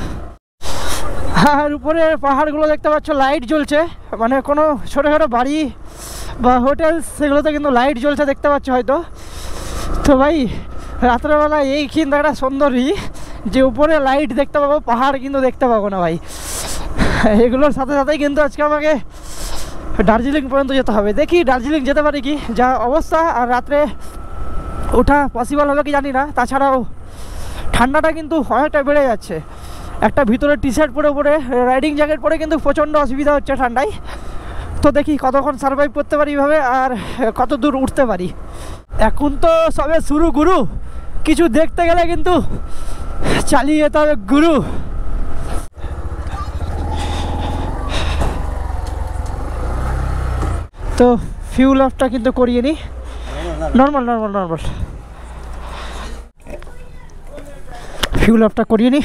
Speaker 1: আর উপরে পাহাড়গুলো দেখতে পাচ্ছ লাইট জ্বলছে, মানে কোনো ছোটোখাটো বাড়ি বা হোটেল সেগুলোতে কিন্তু লাইট জ্বলছে দেখতে পাচ্ছ হয়তো। তো ভাই রাত্রেবেলা এই কিন্তু একটা সৌন্দর্য যে উপরে লাইট দেখতে পাবো, পাহাড় কিন্তু দেখতে পাবো না ভাই। এগুলোর সাথে সাথেই কিন্তু আজকে আমাকে দার্জিলিং পর্যন্ত যেতে হবে। দেখি দার্জিলিং যেতে পারি কি, যা অবস্থা। আর রাত্রে ওঠা পসিবল হবে কি জানি না। তাছাড়াও ঠান্ডাটা কিন্তু অনেকটা বেড়ে যাচ্ছে। একটা ভিতরে টি শার্ট পরে পরে রাইডিং জ্যাকেট পরে কিন্তু প্রচণ্ড অসুবিধা হচ্ছে ঠান্ডায়। তো দেখি কতক্ষণ সার্ভাইভ করতে পারি এভাবে, আর কত দূর উঠতে পারি। এখন তো সবে শুরু গুরু, কিছু দেখতে গেলে কিন্তু চালিয়ে যেতে হবে গুরু। তো ফিউল অফটা কিন্তু করিয়ে নি, নর্মাল নর্মাল নর্মাল ফিউল অফটা করিয়ে নি।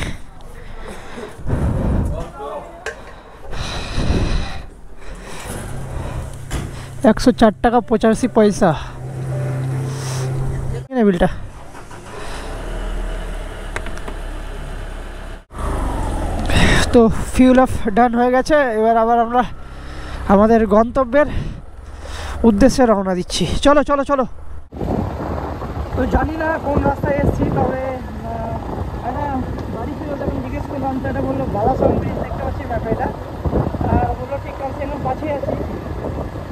Speaker 1: $104.85 বিলটা। তো ফিউল অফ ডান হয়ে গেছে। এবার আবার আমরা আমাদের গন্তব্যের উদ্দেশ্যে রওনা দিচ্ছি। চলো চলো চলো। তো জানি না কোন রাস্তায় এসেছি, তবে একটা বাড়ি ছিল, যখন জিজ্ঞেস করলাম তো এটা বললো বালাসন ব্রিজ, দেখতে পাচ্ছি ম্যাপে এটা। আর বললো ঠিক কালচিয়াংয়ের পাশে আছি,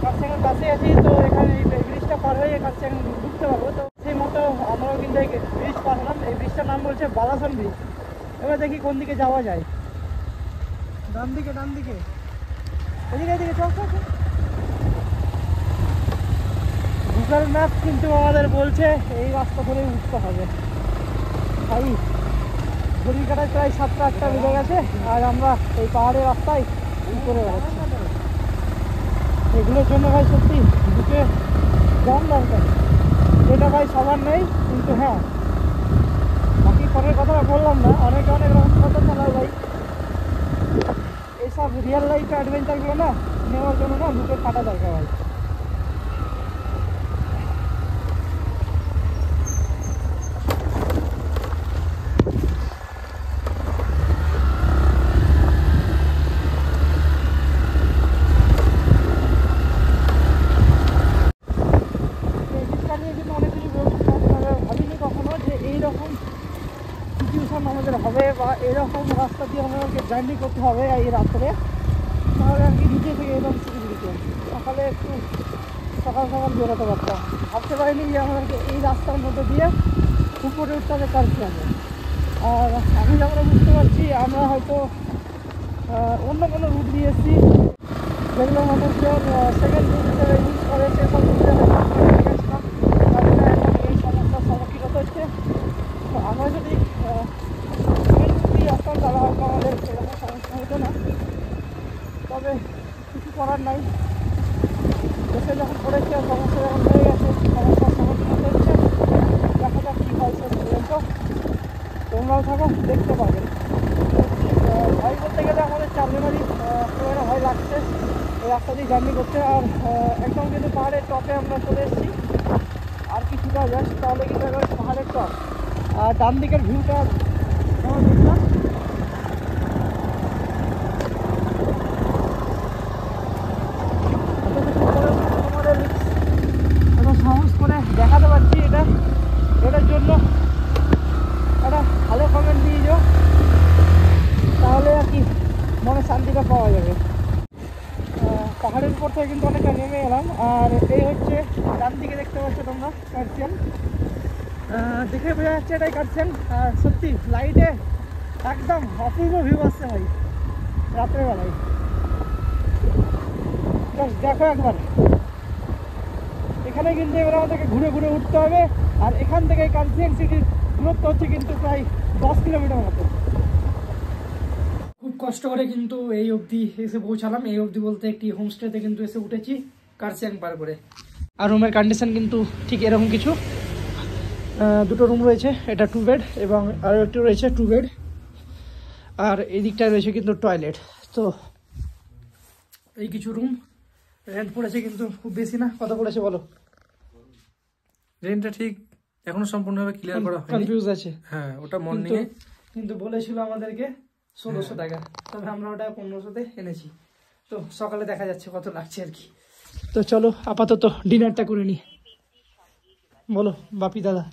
Speaker 1: কালচিয়াংয়ের পাশে আছি। তো এখানে এই ব্রিজটা পার হয়ে কালচিয়াং ঢুকতে পারবো। তো সেই মতো আমরাও কিন্তু এই ব্রিজ পার হলাম। এই ব্রিজটার নাম বলছে বালাসন ব্রিজ। এবার দেখি কোন দিকে যাওয়া যায়। ডান দিকে, ডান দিকে, এদিকে এদিকে, চল চল। গুগল ম্যাপ কিন্তু আমাদের বলছে এই রাস্তা ধরে উঠতে হবে। ভাই ঘড়ির কাটায় প্রায় 7টা-8টা বেজে গেছে, আর আমরা এই পাহাড়ের রাস্তায় করে বেড়াচ্ছি। এগুলোর জন্য ভাই সত্যি বুকে দম দরকার, এটা ভাই সবার নেই। কিন্তু হ্যাঁ, বাকি পরের কথাটা বললাম না, অনেক রকম কথা চালায় ভাই। এইসব রিয়েল লাইফ অ্যাডভেঞ্চারগুলো না নেওয়ার জন্য না বুকে কাটা দরকার ভাই। আমাদের হবে বা এরকম রাস্তা দিয়ে আমাদেরকে জার্নি করতে হবে এই রাত্রে, তাহলে আর কি নিচে থেকে এরকম দিকে সকালে একটু সকাল সকাল বেরোতে পারতাম। ভাবতে পারিনি যে আমাদেরকে এই রাস্তার মধ্যে দিয়ে উপরে উঠতে হবে কালচিয়াংয়ে। আর আমি যেমন বুঝতে পারছি আমরা হয়তো অন্য কোনো রুট দিয়ে এসেছি, যেগুলো মানুষজন সেকেন্ড রুট হিসেবে ইউজ করে, সেসব রুটে গেছিলাম, এই সমস্যার সম্মুখীন হতে হচ্ছে। তো আমরা যদি আসতাম তাহলে হয়তো আমাদের সেরকম সমস্যা হতো না। তবে কিছু করার নাই, দেশে যখন পড়েছে, সমস্যা যখন হয়ে গেছে, সমস্যার সম্মুখীন হতে হচ্ছে। দেখা যাক কী হয় শেষ পর্যন্ত। তোমরাও থাকো, দেখতে পাবে। ভয় বলতে গেলে আমাদের চারজনেরই খুব একটা ভয় লাগছে এই রাস্তা দিয়ে জার্নি করতে। আর একদম কিন্তু পাহাড়ের টপে আমরা চলে এসেছি, আর কিছুটা জাস্ট তাহলে কিন্তু এবার পাহাড়ের টপ। আর ডান দিকের ভিউটা দেখলাম, তোমাদের এত সাহস করে দেখাতে পারছি, এটার জন্য একটা ভালো কমেন্ট দিয়ে যাও, তাহলে আর কি মনে শান্তিটা পাওয়া যাবে। পাহাড়ের উপর থেকে কিন্তু অনেকটা নেমে এলাম। আর এই হচ্ছে ডান দিকে দেখতে পাচ্ছ তোমরা কালচিয়াং, দেখে বোঝা যাচ্ছে এটাই কালচিয়াং। আর সত্যি লাইটে একদম অপূর্ব ভিউ আসছে ভাই রাত্রেবেলায়। দেখো একবার, এখানে কিন্তু এবার আমাদেরকে ঘুরে ঘুরে উঠতে হবে। আর এখান থেকে কালচিয়াং সিটির দূরত্ব হচ্ছে কিন্তু প্রায় 10 কিলোমিটার মতো। খুব কষ্ট করে কিন্তু এই অবধি এসে পৌঁছালাম। এই অবধি বলতে একটি হোমস্টেতে কিন্তু এসে উঠেছি কালচিয়াং পার করে। আর রুমের কন্ডিশন কিন্তু ঠিক এরকম কিছু। দুটো রুম রয়েছে, এটা 2 বেড এবং আরও একটু রয়েছে 2 বেড, আর এই দিকটায় রয়েছে কিন্তু টয়লেট। তো এই কিছু রুম রেন্ট পড়েছে, কিন্তু খুব বেশি না। কত পড়েছে বলো?
Speaker 2: রেন্টটা ঠিক এখনো সম্পূর্ণভাবে ক্লিয়ার করা হয়নি,
Speaker 1: কনফিউজ আছে।
Speaker 2: হ্যাঁ ওটা মর্নিং এ
Speaker 1: কিন্তু বলেছিল আমাদেরকে 1600 টাকা, তবে আমরা ওটা 1500-তে এনেছি। তো সকালে দেখা যাচ্ছে কত লাগছে আর কি। তো চলো আপাতত ডিনারটা করে নি। বলো বাপি দাদা,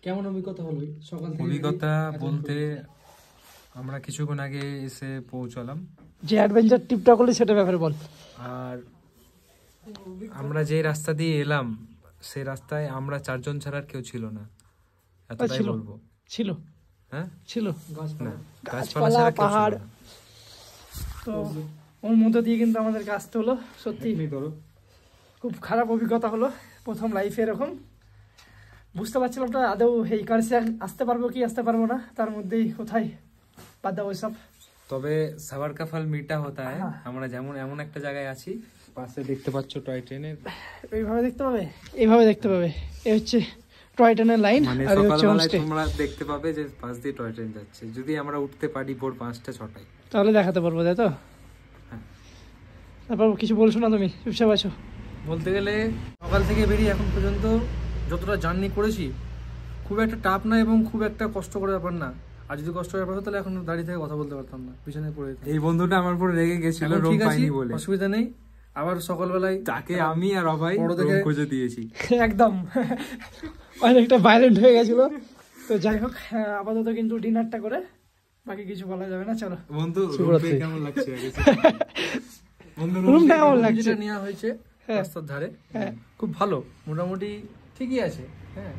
Speaker 1: কেমন অভিজ্ঞতা হলো সকাল থেকে?
Speaker 3: অভিজ্ঞতা বলতে আমরা কিছুক্ষণ আগে এসে পৌঁছলাম,
Speaker 1: যে অ্যাডভেঞ্চার ট্রিপটা করলি সেটা ব্যাপারে বল।
Speaker 3: আর আমরা যে রাস্তা দিয়ে এলাম সেই রাস্তায় আমরা 4 জন ছাড়া আর কেউ ছিল না, এতটাই
Speaker 1: ছিল?
Speaker 3: বলবো।
Speaker 1: ছিল,
Speaker 3: হ্যাঁ
Speaker 1: ছিল
Speaker 3: না, গাছপালা
Speaker 1: গাছপালা,
Speaker 3: ছাড়া কেউ ছিল
Speaker 1: পাহাড়।
Speaker 3: না।
Speaker 1: তো ওর মধ্যে দিয়ে কিন্তু আমাদেরকে আসতে হলো। সত্যি খুব খারাপ অভিজ্ঞতা হলো, প্রথম লাইফে এরকম। বুঝতে পারছিলাম না আদৌ এই কারসে আসতে পারবো কি আসতে পারবো না, তার মধ্যেই কোথায় বাদ দাও ওইসব।
Speaker 3: তবে সবার কা ফল মিঠা হতা হয়।
Speaker 1: হ্যাঁ।
Speaker 3: আমরা যেমন এমন একটা জায়গায় আছি, পাশে দেখতে পাচ্ছ টয় ট্রেনের,
Speaker 1: এইভাবে দেখতে পাবে, এইভাবে দেখতে পাবে। এই হচ্ছে টয় ট্রেনের লাইন,
Speaker 3: মানে
Speaker 1: আর এই হচ্ছে
Speaker 3: সকালবেলায়
Speaker 1: হোমস্টে।
Speaker 3: তোমরা দেখতে পাবে যে পাশ দিয়ে টয় ট্রেন যাচ্ছে, যদি আমরা উঠতে পারি ভোর 5টা-6টায়।
Speaker 1: তাহলে দেখাতে পারবো, তাই তো?
Speaker 3: হ্যাঁ।
Speaker 1: তারপর কিছু বলছো না তুমি, চুপচাপ আছো।
Speaker 2: বলতে গেলে সকাল থেকে বেরিয়ে এখন পর্যন্ত যতটা জার্নি করেছি খুব একটা টাফ না এবং খুব একটা কষ্ট করে ব্যাপার না। আর যদি কষ্ট ব্যাপার হতো তাহলে এখন দাঁড়িয়ে থেকে কথা বলতে পারতাম না, পিছনে পড়ে যেতাম।
Speaker 3: এই বন্ধুটা আমার উপর রেগে গেছিল
Speaker 2: এখন
Speaker 3: রুম
Speaker 2: ঠিক আছে,
Speaker 3: পাইনি বলে,
Speaker 2: অসুবিধা নেই। আবার সকালবেলায়
Speaker 3: তাকে আমি আর অভয়
Speaker 2: বড়
Speaker 3: রুম
Speaker 2: দেখে-
Speaker 3: খুঁজে দিয়েছি।
Speaker 1: একদম অনেকটা ভাইলেন্ট হয়ে গেছিল। তো যাই হোক, আপাতত কিন্তু ডিনারটা করে বাকি কিছু বলা যাবে না। চলো
Speaker 3: বন্ধু
Speaker 1: শুভরাত্রি।
Speaker 3: রুম কেমন লাগছে আগে? বন্ধু
Speaker 1: রুমটা কেমন লাগছে?
Speaker 2: যেটা নেওয়া হয়েছে
Speaker 1: হ্যাঁ।
Speaker 2: রাস্তার ধারে
Speaker 1: হ্যাঁ।
Speaker 2: খুব ভালো, মোটামুটি ঠিকই আছে। হ্যাঁ,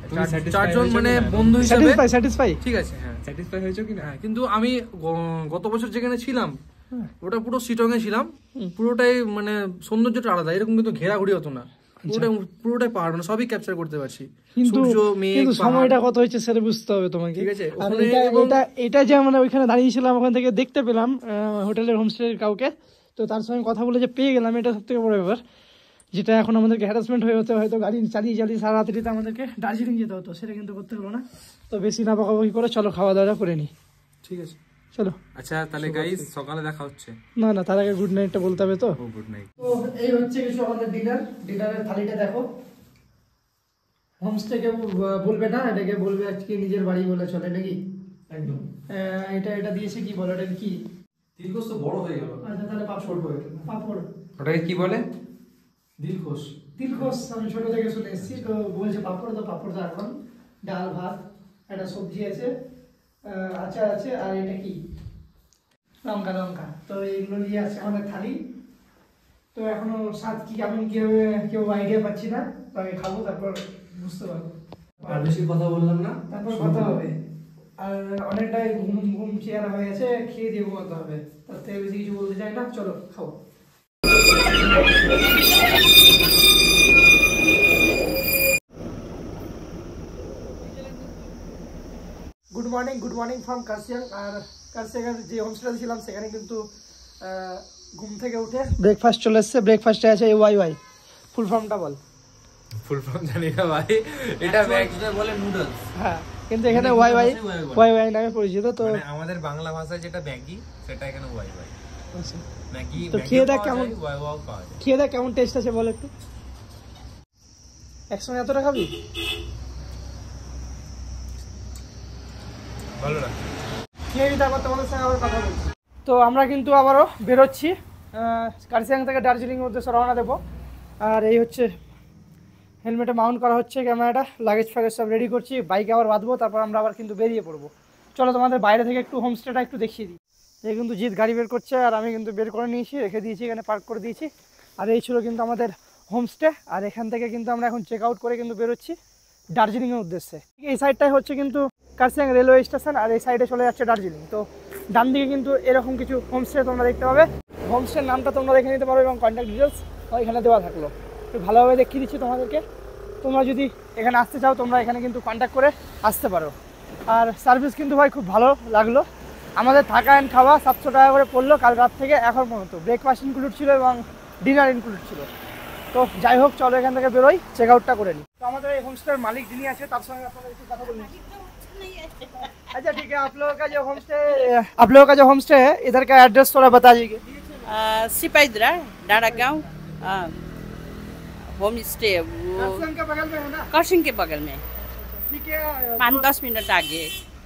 Speaker 3: তুমি satisfied
Speaker 2: 4 জন
Speaker 3: হয়েছো
Speaker 2: মানে
Speaker 3: কিনা?
Speaker 2: বন্ধু হিসাবে
Speaker 1: স্যাটিসফাই।
Speaker 2: ঠিক আছে। হ্যাঁ
Speaker 3: স্যাটিসফাই হয়েছো কিনা?
Speaker 2: হ্যাঁ, কিন্তু আমি গত বছর যেখানে ছিলাম
Speaker 1: হ্যাঁ।
Speaker 2: ওটা পুরো শিটং এ ছিলাম, পুরোটাই মানে সৌন্দর্যটা আলাদা, এরকম কিন্তু ঘেরাঘুরি হতো না, পুরোটাই পাহাড়, মানে সবই ক্যাপচার করতে পারছি।
Speaker 1: কিন্তু
Speaker 2: সূর্য, মেঘ,
Speaker 1: কিন্তু
Speaker 2: পাহাড়।
Speaker 1: সময়টা কত হয়েছে সেটা বুঝতে হবে তোমাকে।
Speaker 2: ঠিক আছে,
Speaker 1: আর
Speaker 2: ওখানে
Speaker 1: এটা
Speaker 2: এবং-
Speaker 1: এটা এটা যে আমরা ওইখানে দাঁড়িয়েছিলাম, ওখান থেকে দেখতে পেলাম হোটেলের হোমস্টের কাউকে, তো তার সঙ্গে কথা বলে যে পেয়ে গেলাম, এটা সব থেকে বড় ব্যাপার। যেটা এখন আমাদেরকে হ্যারাসমেন্ট হয়ে হতে, হয়তো গাড়ি চালিয়ে চালিয়ে সারা রাত্রিতে আমাদেরকে দার্জিলিং যেতে হতো, সেটা কিন্তু করতে হলো না। তো বেশি না বকাবকি করে চলো খাওয়া দাওয়া করে নিই।
Speaker 2: ঠিক আছে,
Speaker 1: চলো।
Speaker 3: আচ্ছা তাহলে গাইস সকালে দেখা হচ্ছে।
Speaker 1: না না, তার আগে গুড নাইটটা বলতে হবে তো।
Speaker 3: ও গুড নাইট।
Speaker 1: তো এই হচ্ছে কিছু আমাদের ডিনারের থালিটা দেখো। হোমস্টে কেউ বলবে না, এটাকে বলবে আজকে নিজের বাড়ি বলে চলে নাকি।
Speaker 2: একদম।
Speaker 1: এটা দিয়েছে কি বলো, এটা কি?
Speaker 2: দিলখোশ তো বড় হয়ে গেল।
Speaker 1: আচ্ছা তাহলে পাপড়, পাপড়
Speaker 3: ওটাকে কি বলে?
Speaker 2: দিলখোশ।
Speaker 1: তিলখোস আমি ছোট থেকে শুনে এসেছি, তো বলছে পাপড়, তো পাপড় তো এখন ডাল ভাত, একটা সবজি আছে, আচার আছে, আর এটা কি লঙ্কা। তো এইগুলো নিয়ে আছে আমাদের থালি। তো এখনো স্বাদ কি কেমন কি হবে কেউ আইডিয়া পাচ্ছি না, তো আগে খাবো তারপর বুঝতে পারবো।
Speaker 2: আর বেশি কথা বললাম না,
Speaker 1: তারপর কথা হবে। আর অনেকটাই ঘুম চেয়ারা হয়ে গেছে, খেয়ে দিয়ে ঘুমাতে হবে, তার থেকে বেশি কিছু বলতে চাই না। চলো খাও। Good morning from Kurseong. আর কার্সিয়াং যে হোমস্টেতে ছিলাম সেখানে কিন্তু ঘুম থেকে উঠে ব্রেকফাস্ট চলে এসছে। ব্রেকফাস্টে আছে ওয়াই। ফুল ফর্মটা বল।
Speaker 3: ফুল ফর্ম জানি না ভাই, এটা
Speaker 2: বলে নুডলস।
Speaker 1: হ্যাঁ, কিন্তু এখানে ওয়াই নামে পরিচিত। তো
Speaker 3: মানে আমাদের বাংলা ভাষায় যেটা ম্যাগি, সেটা এখানে ওয়াই ওয়াই।
Speaker 1: আচ্ছা,
Speaker 3: ম্যাগি
Speaker 1: তো খেয়ে দেখ কেমন,
Speaker 3: ওয়াই ওয়াই পাওয়া যায়।
Speaker 1: খেয়ে দেখ কেমন টেস্ট আছে বল একটু। একসঙ্গে এতটা খাবি?
Speaker 3: ভালো না?
Speaker 1: খেয়ে নিতে আবার তোমাদের সঙ্গে আবার কথা বলছি। তো আমরা কিন্তু আবারও বেরোচ্ছি, কার্সিয়াং থেকে দার্জিলিংয়ের উদ্দেশ্যে রওনা দেবো। আর এই হচ্ছে হেলমেটে মাউন্ট করা হচ্ছে ক্যামেরাটা, লাগেজ ফ্যাগেজ সব রেডি করছি, বাইকে আবার বাঁধবো, তারপর আমরা আবার কিন্তু বেরিয়ে পড়বো। চলো তোমাদের বাইরে থেকে একটু হোমস্টেটা একটু দেখিয়ে দিই। এই কিন্তু জিৎ গাড়ি বের করছে, আর আমি কিন্তু বের করে নিয়েছি, রেখে দিয়েছি, এখানে পার্ক করে দিয়েছি। আর এই ছিল কিন্তু আমাদের হোমস্টে। আর এখান থেকে কিন্তু আমরা এখন চেক আউট করে কিন্তু বেরোচ্ছি দার্জিলিংয়ের উদ্দেশ্যে। এই সাইডটাই হচ্ছে কিন্তু কার্সিয়াং রেলওয়ে স্টেশন, আর এই সাইডে চলে যাচ্ছে দার্জিলিং। তো ডান দিকে কিন্তু এরকম কিছু হোমস্টে তোমরা দেখতে পাবে। হোমস্টের নামটা তোমরা দেখে নিতে পারো এবং কন্ট্যাক্ট ডিটেলস এখানে দেওয়া থাকলো। তো ভালোভাবে দেখিয়ে দিচ্ছি তোমাদেরকে। তোমরা যদি এখানে আসতে চাও তোমরা এখানে কিন্তু কন্ট্যাক্ট করে আসতে পারো। আর সার্ভিস কিন্তু ভাই খুব ভালো লাগলো। আমাদের থাকা অ্যান্ড খাওয়া 700 টাকা করে পড়লো কাল রাত থেকে এখন পর্যন্ত। ব্রেকফাস্ট ইনক্লুড ছিল এবং ডিনার ইনক্লুড ছিল। তো যাই হোক, চলো এখান থেকে বেরোই, চেক আউটটা করে নিই। তো আমাদের এই হোমস্টের মালিক যিনি আছে তার সঙ্গে আপনারা একটু কথা বলুন। अच्छा ठीक है, आप लोगों का जो होम स्टे है इधर का एड्रेस थोड़ा बता दीजिए।
Speaker 4: सिपाहीद्रा डाँडा गाँव होम स्टे
Speaker 1: कर्सियंग के बगल में है ना?
Speaker 4: कर्सियंग के बगल में
Speaker 1: ठीक है।
Speaker 4: 5-10 मिनट आगे।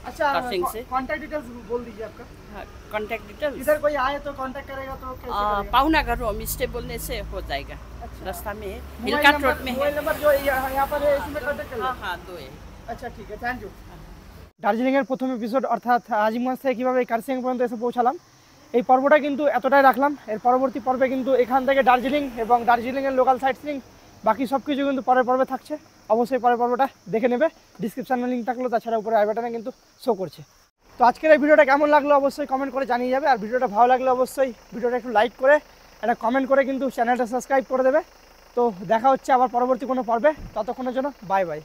Speaker 1: अच्छा,
Speaker 4: कर्सियंग से
Speaker 1: कांटेक्ट डिटेल्स बोल दीजिए आपका।
Speaker 4: कॉन्टैक्ट डिटेल्स
Speaker 1: इधर कोई आए तो कांटेक्ट करेगा तो कैसे करेगा?
Speaker 4: पाउना घर होम स्टे बोलने से हो जाएगा। रास्ता में है, हिलकाट रोड में है।
Speaker 1: मोबाइल नंबर जो यहाँ पर है इसमें कांटेक्ट कर लो।
Speaker 4: हाँ 2 है।
Speaker 1: আচ্ছা ঠিক আছে, থ্যাংক ইউ। দার্জিলিংয়ের প্রথম এপিসোড অর্থাৎ আজিমগঞ্জ থেকে কীভাবে কার্সিয়াং পর্যন্ত এসে পৌঁছালাম, এই পর্বটা কিন্তু এতটাই রাখলাম। এর পরবর্তী পর্বে কিন্তু এখান থেকে দার্জিলিং এবং দার্জিলিংয়ের লোকাল সাইট সিইং বাকি সব কিছু কিন্তু পরের পর্বে থাকছে। অবশ্যই পরের পর্বটা দেখে নেবে, ডিসক্রিপশানে লিঙ্ক থাকলো, তাছাড়া উপরে আই বাটনে কিন্তু শো করছে। তো আজকের এই ভিডিওটা কেমন লাগলো অবশ্যই কমেন্ট করে জানিয়ে যাবে, আর ভিডিওটা ভালো লাগলে অবশ্যই ভিডিওটা একটু লাইক করে একটা কমেন্ট করে কিন্তু চ্যানেলটা সাবস্ক্রাইব করে দেবে। তো দেখা হচ্ছে আবার পরবর্তী কোনো পর্বে, ততক্ষণের জন্য বাই বাই।